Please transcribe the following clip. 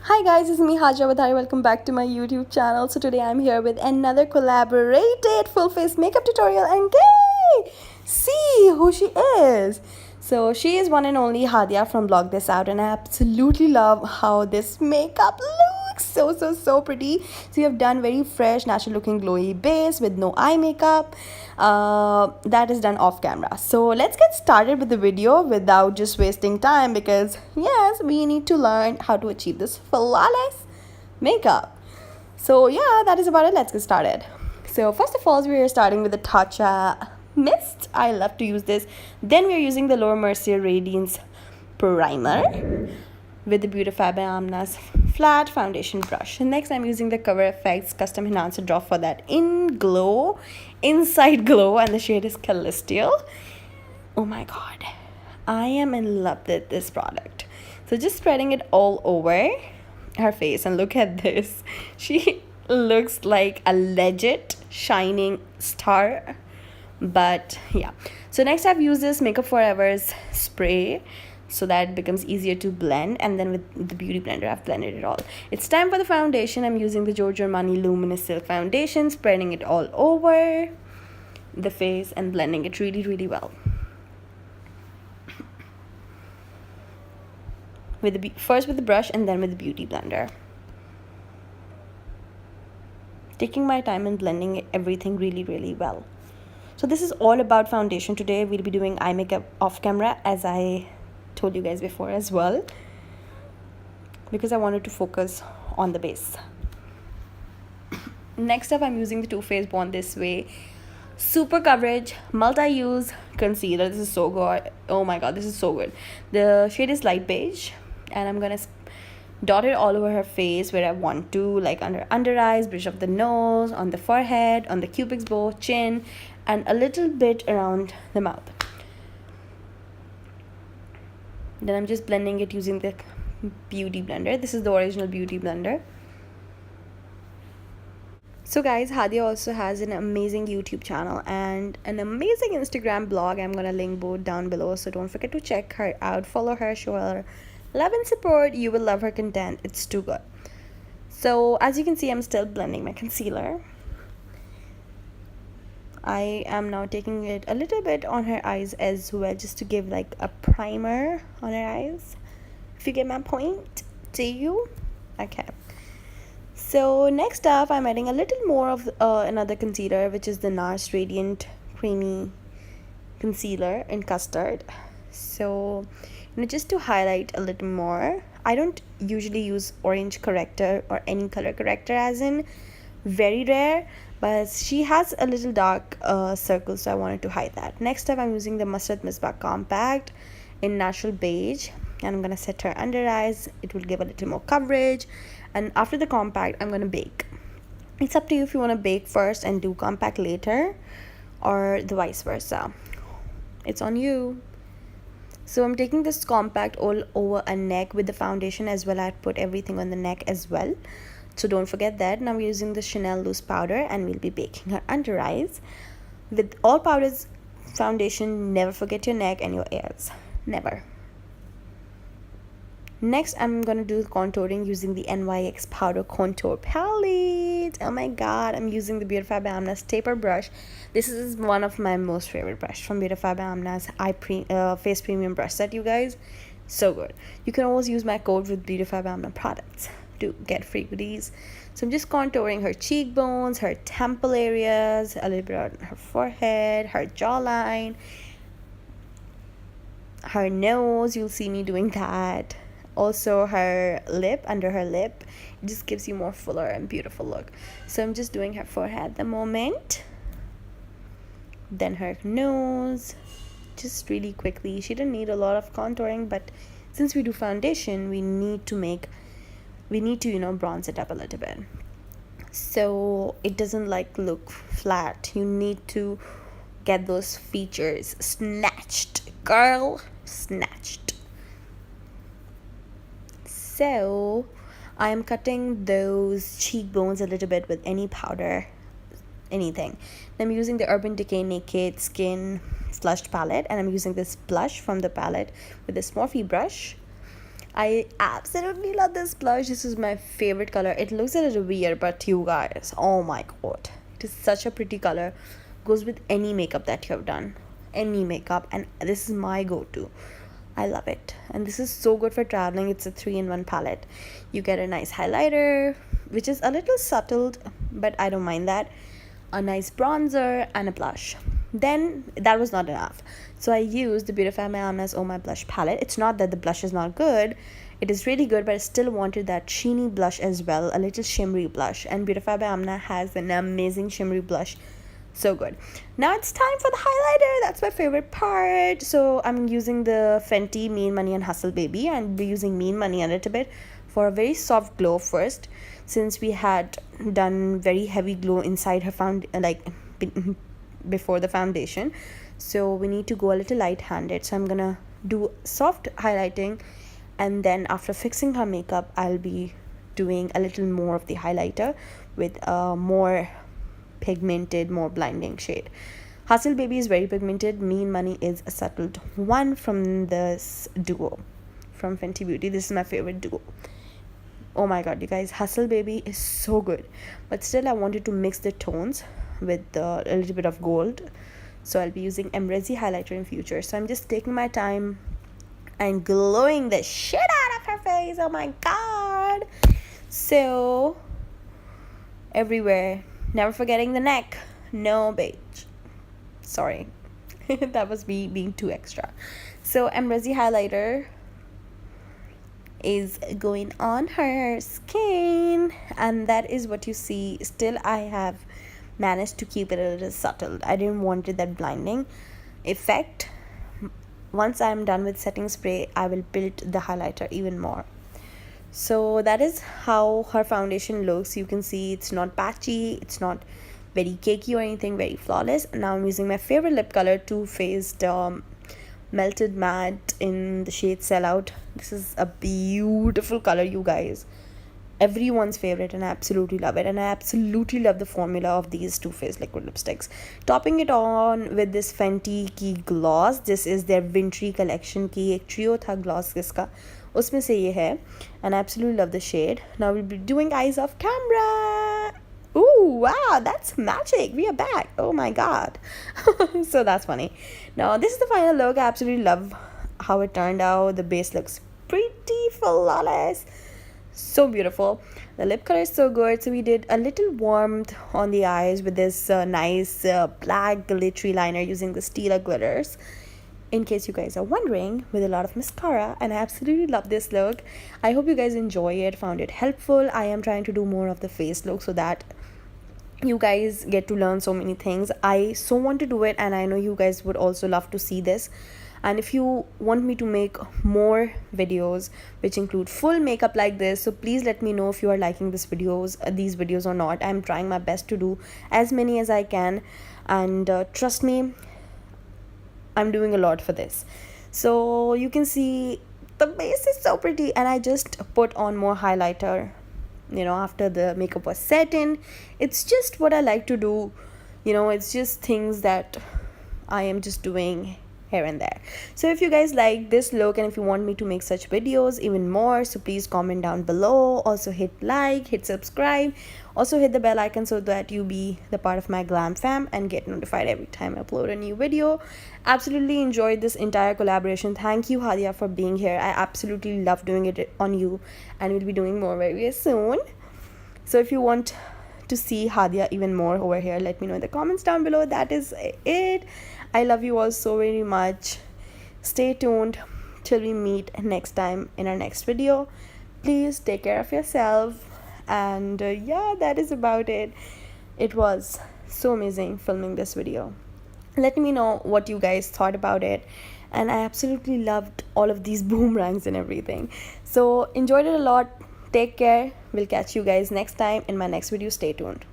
Hi guys, it's me Hajra.Vadhariya. Welcome back to my YouTube channel. So today I'm here with another collaborated full face makeup tutorial and yay! See who she is. So she is one and only Hadia from Blog.THIS.OUT, and I absolutely love how this makeup looks. So pretty. So you have done very fresh, natural looking glowy base with no eye makeup. That is done off camera. So let's get started with the video without just wasting time, because yes, we need to learn how to achieve this flawless makeup. So yeah, that is about it. Let's get started. So first of all, we are starting with the tatcha mist. I love to use this. Then we are using the Lower Mercier Radiance primer with the Beautify by bbamna's flat foundation brush. And next I'm using the Cover FX custom enhancer drop for that inside glow, and the shade is Celestial. Oh my god, I am in love with this product. So just spreading it all over her face, and look at this. She looks like a legit shining star. But yeah, so next I've used this Makeup Forever's spray so that it becomes easier to blend, and then with the beauty blender I've blended it all. It's time for the foundation. I'm using the giorgo armani luminous silk foundation, spreading it all over the face and blending it really well with the first with the brush and then with the beauty blender, taking my time and blending everything really well. So this is all about foundation. Today we'll be doing eye makeup off camera, as I told you guys before as well, because I wanted to focus on the base. Next up, I'm using the Too Faced Born This Way super coverage multi-use concealer. This is so good. Oh my god, this is so good. The shade is light beige, and I'm gonna dot it all over her face where I want to, like under eyes, bridge of the nose, on the forehead, on the cupid's bow, chin, and a little bit around the mouth. Then I'm just blending it using the beauty blender. This is the original beauty blender. So guys, Hadia also has an amazing YouTube channel and an amazing Instagram blog. I'm gonna link both down below, so don't forget to check her out, follow her, show her love and support. You will love her content. It's too good. So as you can see, I'm still blending my concealer. I am now taking it a little bit on her eyes as well, just to give like a primer on her eyes, if you get my point. Do you? Okay. So next up, I'm adding a little more of another concealer, which is the NARS Radiant Creamy Concealer in Custard. So just to highlight a little more, I don't usually use orange corrector or any color corrector, as in very rare, but she has a little dark circle, so I wanted to hide that. Next up, I'm using the Masrat Misbah Compact in Natural Beige, and I'm gonna set her under eyes. It will give a little more coverage, and after the compact, I'm gonna bake. It's up to you if you want to bake first and do compact later, or the vice versa. It's on you. So I'm taking this compact all over a neck with the foundation as well. I put everything on the neck as well, so don't forget that. Now we're using the Chanel loose powder, and we'll be baking her under eyes. With all powders, foundation, never forget your neck and your ears. Never. Next, I'm gonna do contouring using the NYX Powder Contour Palette. Oh my god, I'm using the Beautify by bbamna's taper brush. This is one of my most favorite brush from Beautify by bbamna's face premium brush set, you guys. So good. You can always use my code with Beautify by bbamna products to get free goodies. So I'm just contouring her cheekbones, her temple areas, a little bit on her forehead, her jawline, her nose. You'll see me doing that. Also her lip, under her lip. It just gives you more fuller and beautiful look. So I'm just doing her forehead at the moment, then her nose, just really quickly. She didn't need a lot of contouring, but since we do foundation, we need to bronze it up a little bit, so it doesn't like look flat. You need to get those features snatched, girl, snatched. So I am cutting those cheekbones a little bit with any powder, anything. I'm using the Urban Decay Naked Skin Flushed palette, and I'm using this blush from the palette with this Morphe brush. I absolutely love this blush. This is my favorite color. It looks a little weird, but you guys, oh my god, it is such a pretty color. Goes with any makeup that you have done, any makeup, and this is my go-to. I love it, and this is so good for traveling. It's a 3-in-1 palette. You get a nice highlighter, which is a little subtle, but I don't mind that. A nice bronzer and a blush. Then that was not enough, so I used the Beautify My Amna's Oh My Blush palette. It's not that the blush is not good, it is really good, but I still wanted that sheeny blush as well, a little shimmery blush, and Beautify by Amna has an amazing shimmery blush. So good. Now it's time for the highlighter. That's my favorite part. So I'm using the Fenty Mean Money and Hustle Baby, and be using Mean Money a little bit for a very soft glow first, since we had done very heavy glow inside her before the foundation. So we need to go a little light-handed. So I'm gonna do soft highlighting, and then after fixing her makeup, I'll be doing a little more of the highlighter with more pigmented, more blinding shade. Hustle Baby is very pigmented. Mean Money is a subtle one from this duo from Fenty Beauty. This is my favorite duo. Oh my god, you guys, Hustle Baby is so good, but still I wanted to mix the tones with a little bit of gold, so I'll be using amrezy highlighter in future. So I'm just taking my time and glowing the shit out of her face. Oh my god. So everywhere, never forgetting the neck. No bitch, sorry. That was me being too extra. So amrezy highlighter is going on her skin, and that is what you see. Still I have managed to keep it a little subtle. I didn't want it that blinding effect. Once I'm done with setting spray, I will build the highlighter even more. So that is how her foundation looks. You can see it's not patchy, it's not very cakey or anything, very flawless. Now I'm using my favorite lip color, Too Faced Melted Matte in the shade Sellout. This is a beautiful color, you guys. Everyone's favorite, and I absolutely love it. And I absolutely love the formula of these Too Faced liquid lipsticks. Topping it on with this Fenty की gloss. This is their wintry collection की एक trio था gloss जिसका, उसमें से ये है, and I absolutely love the shade. Now we'll be doing eyes off camera. Ooh, wow, that's magic. We are back. Oh my god. So that's funny. Now this is the final look. I absolutely love how it turned out. The base looks pretty flawless, so beautiful. The lip color is so good. So we did a little warmth on the eyes with this nice black glittery liner using the Stila glitters, in case you guys are wondering, with a lot of mascara. And I absolutely love this look. I hope you guys enjoy it, found it helpful. I am trying to do more of the face look so that you guys get to learn so many things. I so want to do it, and I know you guys would also love to see this. And if you want me to make more videos which include full makeup like this, so please let me know if you are liking these videos or not. I'm trying my best to do as many as I can, and trust me, I'm doing a lot for this. So you can see the base is so pretty, and I just put on more highlighter, after the makeup was set in. It's just what I like to do, it's just things that I am just doing here and there. So if you guys like this look, and if you want me to make such videos even more, so please comment down below. Also hit like, hit subscribe, also hit the bell icon so that you be the part of my glam fam and get notified every time I upload a new video. Absolutely enjoyed this entire collaboration. Thank you, Hadia, for being here. I absolutely love doing it on you, and we'll be doing more very soon. So if you want to see Hadia even more over here, let me know in the comments down below. That is it. I love you all so very much. Stay tuned till we meet next time in our next video. Please take care of yourself, and yeah, that is about it. It was so amazing filming this video. Let me know what you guys thought about it, and I absolutely loved all of these boomerangs and everything. So enjoyed it a lot. Take care. We'll catch you guys next time in my next video. Stay tuned.